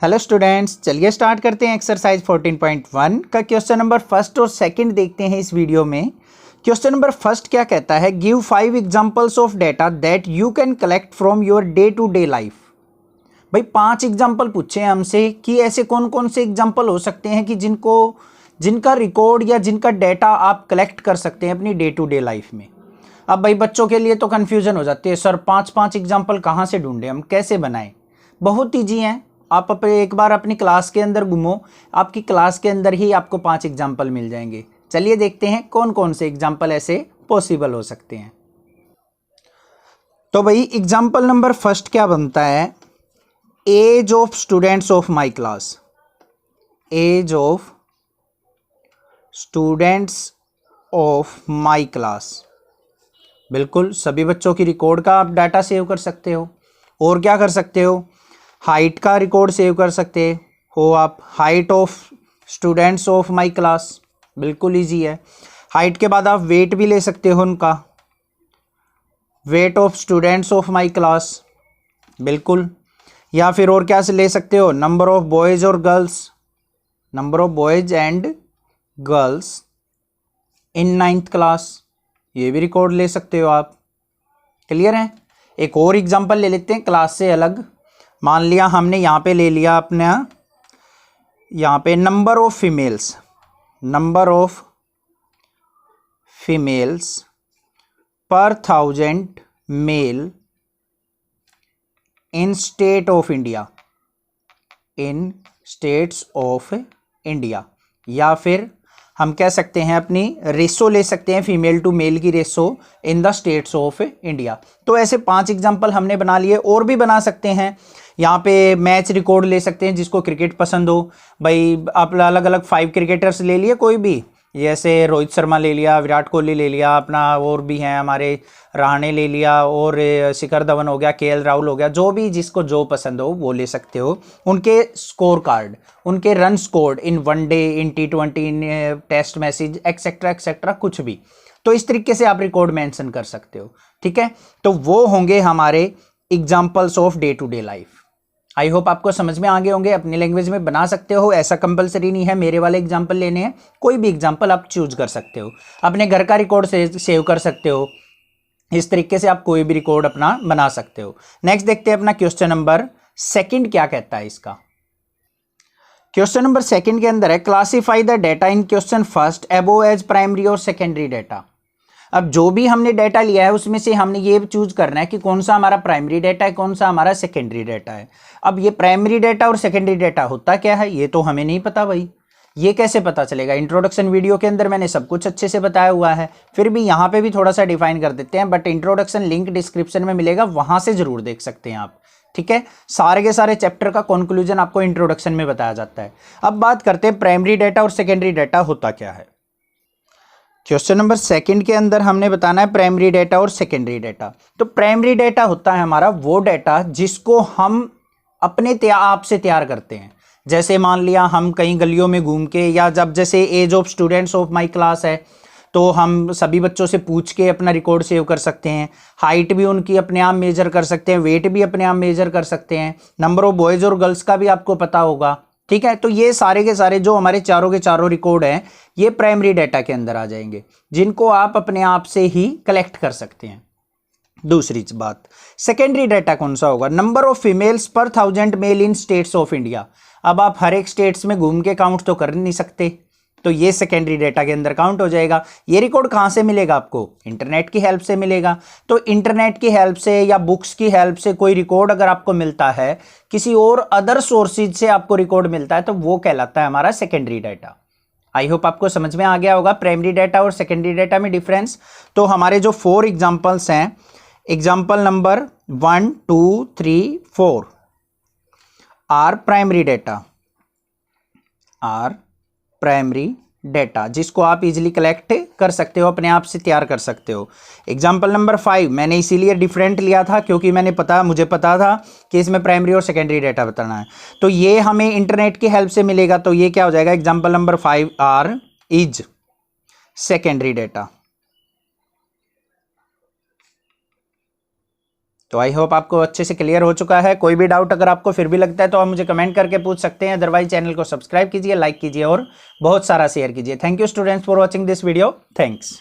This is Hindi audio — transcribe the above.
हेलो स्टूडेंट्स, चलिए स्टार्ट करते हैं एक्सरसाइज 14.1 का क्वेश्चन नंबर फर्स्ट और सेकंड देखते हैं इस वीडियो में। क्वेश्चन नंबर फर्स्ट क्या कहता है, give 5 examples of data that you can collect from your day to day life. भाई 5 एग्जांपल पूछे हैं हमसे कि ऐसे कौन कौन से एग्जांपल हो सकते हैं कि जिनका रिकॉर्ड या जिनका डेटा आप कलेक्ट कर सकते हैं अपनी डे टू डे लाइफ में। अब भाई बच्चों के लिए तो कन्फ्यूजन हो जाती है, सर 5 एग्जाम्पल कहाँ से ढूंढें, हम कैसे बनाएं। बहुत ईजी हैं, आप एक बार अपनी क्लास के अंदर घूमो, आपकी क्लास के अंदर ही आपको 5 एग्जाम्पल मिल जाएंगे। चलिए देखते हैं कौन कौन से एग्जाम्पल ऐसे पॉसिबल हो सकते हैं। तो भाई एग्जाम्पल नंबर फर्स्ट क्या बनता है, age of students of my class. Age of students of my class, बिल्कुल सभी बच्चों की रिकॉर्ड का आप डाटा सेव कर सकते हो। और क्या कर सकते हो, हाइट का रिकॉर्ड सेव कर सकते हो आप, height of students of my class, बिल्कुल इजी है। हाइट के बाद आप वेट भी ले सकते हो उनका, weight of students of my class, बिल्कुल। या फिर और क्या से ले सकते हो, नंबर ऑफ बॉयज़ और girls, number of boys and girls in 9th class, ये भी रिकॉर्ड ले सकते हो आप। क्लियर है। एक और एग्जांपल ले लेते हैं क्लास से अलग। मान लिया हमने यहाँ पे ले लिया अपना, यहाँ पे number of females, number of females per 1000 male in state of India, in states of India. या फिर हम कह सकते हैं अपनी रेशो ले सकते हैं, फीमेल टू मेल की ratio in the states of India. तो ऐसे 5 एग्जांपल हमने बना लिए, और भी बना सकते हैं। यहाँ पे मैच रिकॉर्ड ले सकते हैं, जिसको क्रिकेट पसंद हो। भाई आप अलग अलग 5 क्रिकेटर्स ले लिए कोई भी, जैसे रोहित शर्मा ले लिया, विराट कोहली ले लिया अपना, और भी हैं हमारे रहाणे ले लिया, और शिखर धवन हो गया, केएल राहुल हो गया, जो भी जिसको जो पसंद हो वो ले सकते हो। उनके स्कोर कार्ड, उनके run scored in one day, in T20, in test matches etcetera etcetera, कुछ भी। तो इस तरीके से आप रिकॉर्ड मेंशन कर सकते हो, ठीक है। तो वो होंगे हमारे examples of day to day life. I hope आपको समझ में आ गए होंगे। अपनी लैंग्वेज में बना सकते हो, ऐसा कंपलसरी नहीं है मेरे वाले एग्जाम्पल लेने हैं, कोई भी एग्जाम्पल आप चूज कर सकते हो। अपने घर का रिकॉर्ड सेव कर सकते हो, इस तरीके से आप कोई भी रिकॉर्ड अपना बना सकते हो। नेक्स्ट देखते हैं अपना क्वेश्चन नंबर सेकंड क्या कहता है इसका। क्वेश्चन नंबर सेकंड के अंदर है, classify the data in question first above as primary और सेकेंडरी डेटा। अब जो भी हमने डेटा लिया है उसमें से हमने ये चूज करना है कि कौन सा हमारा प्राइमरी डेटा है, कौन सा हमारा सेकेंडरी डेटा है। अब ये प्राइमरी डेटा और सेकेंडरी डेटा होता क्या है ये तो हमें नहीं पता भाई, ये कैसे पता चलेगा। इंट्रोडक्शन वीडियो के अंदर मैंने सब कुछ अच्छे से बताया हुआ है, फिर भी यहाँ पे भी थोड़ा सा डिफाइन कर देते हैं, बट इंट्रोडक्शन लिंक डिस्क्रिप्शन में मिलेगा, वहां से जरूर देख सकते हैं आप, ठीक है। सारे के सारे चैप्टर का कंक्लूजन आपको इंट्रोडक्शन में बताया जाता है। अब बात करते हैं प्राइमरी डेटा और सेकेंडरी डेटा होता क्या है। क्वेश्चन नंबर सेकंड के अंदर हमने बताना है प्राइमरी डेटा और सेकेंडरी डेटा। तो प्राइमरी डेटा होता है हमारा वो डेटा जिसको हम अपने आप से तैयार करते हैं। जैसे मान लिया हम कहीं गलियों में घूम के, या जब जैसे age of students of my class है तो हम सभी बच्चों से पूछ के अपना रिकॉर्ड सेव कर सकते हैं। हाइट भी उनकी अपने आप मेजर कर सकते हैं, वेट भी अपने आप मेजर कर सकते हैं, नंबर ऑफ बॉयज़ और गर्ल्स का भी आपको पता होगा, ठीक है। तो ये सारे के सारे जो हमारे चारों के चारों रिकॉर्ड हैं ये प्राइमरी डेटा के अंदर आ जाएंगे, जिनको आप अपने आप से ही कलेक्ट कर सकते हैं। दूसरी बात, सेकेंडरी डेटा कौन सा होगा, number of females per 1000 male in states of India. अब आप हर एक स्टेट्स में घूम के काउंट तो कर नहीं सकते, तो ये सेकेंडरी डेटा के अंदर काउंट हो जाएगा। ये रिकॉर्ड कहाँ से मिलेगा आपको, इंटरनेट की हेल्प से मिलेगा। तो इंटरनेट की हेल्प से या बुक्स की हेल्प से कोई रिकॉर्ड अगर आपको मिलता है, किसी और अदर सोर्सेज से आपको रिकॉर्ड मिलता है, तो वो कहलाता है हमारा सेकेंडरी डेटा। आई होप आपको समझ में आ गया होगा प्राइमरी डेटा और सेकेंडरी डेटा में डिफरेंस। तो हमारे जो 4 एग्जाम्पल्स हैं, example number 1, 2, 3, 4 are primary data, are primary data, जिसको आप इजीली कलेक्ट कर सकते हो, अपने आप से तैयार कर सकते हो। एग्जाम्पल नंबर 5 मैंने इसीलिए डिफरेंट लिया था क्योंकि मुझे पता था कि इसमें प्राइमरी और सेकेंडरी डेटा बताना है। तो ये हमें इंटरनेट की हेल्प से मिलेगा, तो ये क्या हो जाएगा, example number 5 are is secondary data. तो आई होप आपको अच्छे से क्लियर हो चुका है। कोई भी डाउट अगर आपको फिर भी लगता है तो आप मुझे कमेंट करके पूछ सकते हैं, अदरवाइज चैनल को सब्सक्राइब कीजिए, लाइक कीजिए और बहुत सारा शेयर कीजिए। Thank you students for watching this video. Thanks.